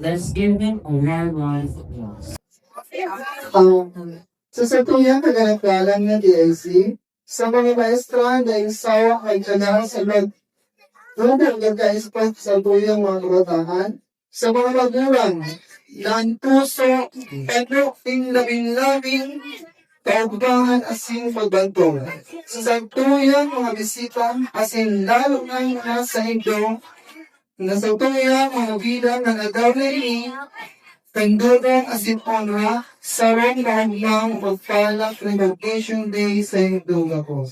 Let's give him a warm round of applause. Sa tuyang kaganapgalan ng DIC, sa mga maestra na isaw ay kanyang sa magtubong nagkaispat sa tuyang mga kabataan, sa mga magulang, ng puso, pagluking labing-labing, kaugbangan asin pagbantong. Sa tuyang mga bisita, asin lalo na nasa Indo, na sa tuyang mga bilang ng agaw na ini, Tandurang asin honra sa rong ng pagpalak Revocation Day sa Hindong ako.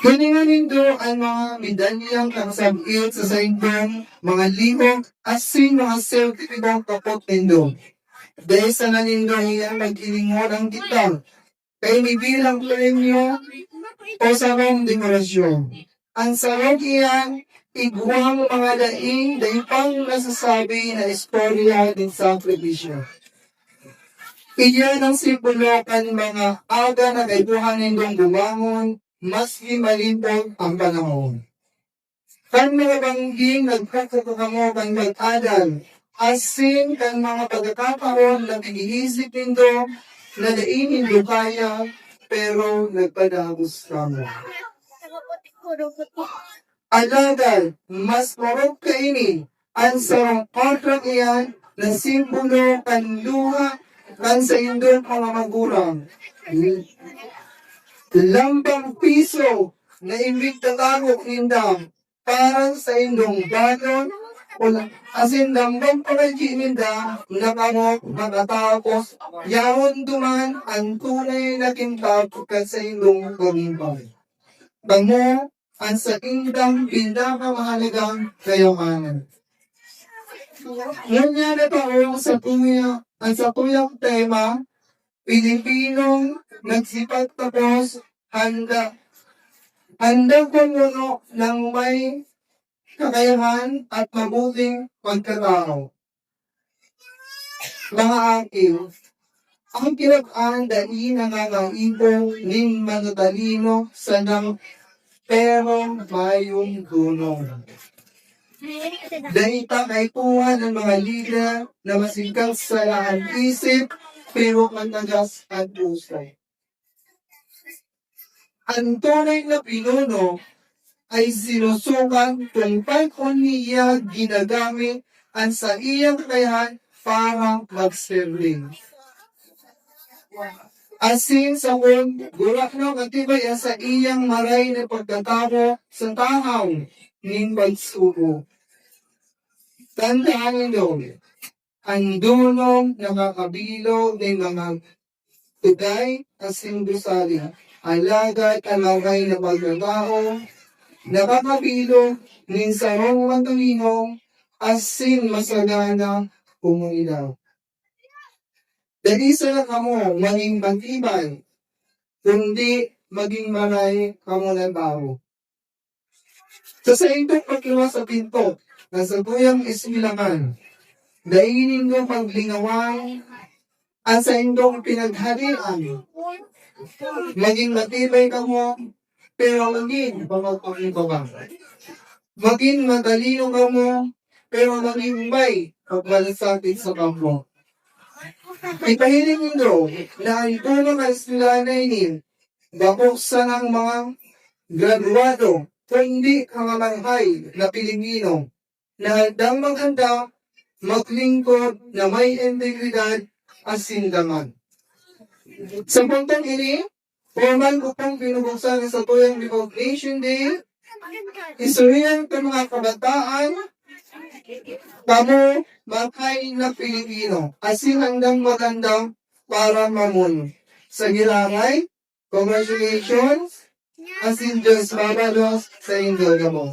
Kuningan nindo ang mga medalyang kangsabit sa Hindong, mga limong asin mga sertipidong kapot nindo. Dahil sa nanindo iyang nag-ilingon ang kitang, kay may bilang premyo o sa rong dekorasyon. Ang sarong iyang iguang mga daing pang nasasabi na istorya din sa sakripisyo. Iyan ang simbolo kan mga aga na kaibuhan nindong bumangon, maski malintog ang panahon. Kan mga bangging nagkakakamo kang mag-adal, asin kan mga pagkakataon na pag-iisip nindo na daing nindo kaya, pero nagpadagos kamo. Alagad, mas marong kainin, ang sarong kontrang iyan na simbolo kanluha kan sa indong mga magulang. Lambang piso na imbig tagagok nindang parang sa indong banon asin lambang palaji ninda nakangok makatapos yaon duman ang tunay na kintab sa indong pag-ibig. Bango ang sa indang pinakamahalagang kayamanan. Ngunyan na taong sa tuyang tema, Pilipinong nagsipat tapos handang kumuno ng may kakayahan at mabuting pagkatao. Mga akiw, ang kinag-an dali nangangaibong ning mga talino sa nang pero mayong gunong. Daita kay kuha ng mga lider na masingkang sa lahan isip pero managas at puso. Ang tunay na pinuno ay sinusukan kung paano niya ginagamit ang sa iyang kakayahan para mag-serving. Asin sa gurak no katibay sa iyang maray na pagkatao sa tahaw ning pagsuko. Tandaan ninyo, ang dunong nakakabilo ng mga tuday asin gusali, alagay na pagkatao, nakakabilo ning sarong matulinong asin masagana umuilaw. Dali sa kamo maging bantibay, kundi maging maray kamo ng tao. Sa itong pagkiwas sa pinto, nasa tuyang ismilangan, dainin mo paglingawang ang sa indong pinagharian. Maging matibay kamo, pero maging pamagpapibaba. Maging matalino kamo, pero maging may pagmalasakit sa kampo. Ipahiling nindo na ang tunong kasilanay ni babuksan ang mga graduado kundi ang mamanghay na Pilipino na handang maghanda, maglingkod na may integridad at sindaman. Sa puntong ini, formal ko pong pinubuksan sa tuyang Revocation Day, isuriyan ng mga kabataan, kamo makain na Pilipino, asin hanggang maganda para mamun. Sa gilangay, congratulations, asin Diyos mabalos sa indol mo.